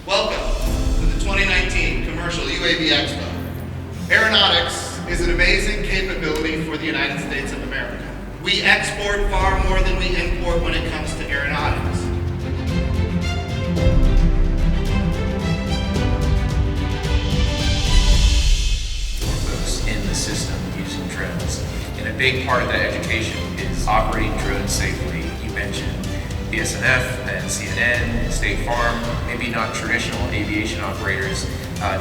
Welcome to the 2019 Commercial UAV Expo. Aeronautics is an amazing capability for the United States of America. We export far more than we import when it comes to aeronautics. Folks in the system using drones. And a big part of that education is operating drones safely. You mentioned BSNF and CNN and State Farm, maybe not traditional aviation operators,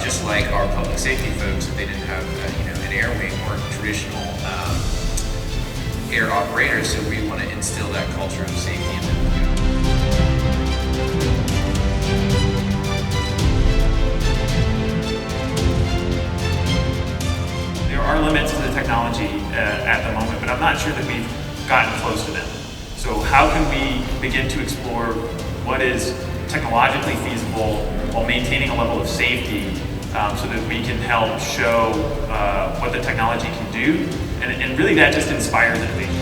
just like our public safety folks, if they didn't have an air wing, weren't traditional air operators, so we want to instill that culture of safety in them. There are limits to the technology at the moment, but I'm not sure that we've gotten close to them. So how can we begin to explore what is technologically feasible while maintaining a level of safety so that we can help show what the technology can do, and really that just inspires innovation.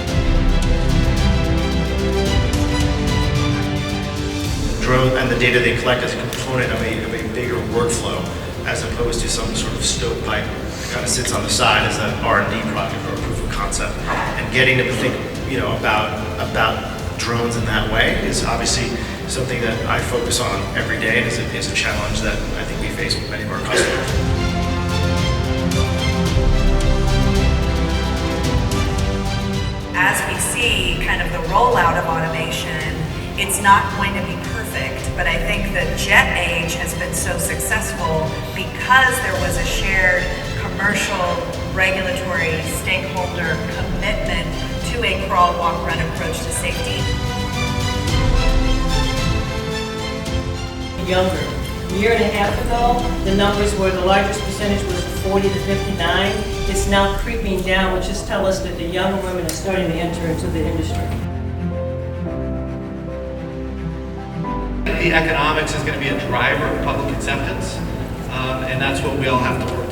Drone and the data they collect is a component of a bigger workflow as opposed to some sort of stovepipe that kind of sits on the side as an R&D project or a proof of concept. And getting them to think about drones in that way is obviously something that I focus on every day, and is a challenge that I think we face with many of our customers. As we see kind of the rollout of automation, it's not going to be perfect, but I think that jet age has been so successful because there was a shared commercial, regulatory, stakeholder commitment to a crawl, walk, run approach to safety. Younger. A year and a half ago, the numbers were, the largest percentage was 40 to 59. It's now creeping down, which just tells us that the younger women are starting to enter into the industry. The economics is going to be a driver of public acceptance, and that's what we all have to work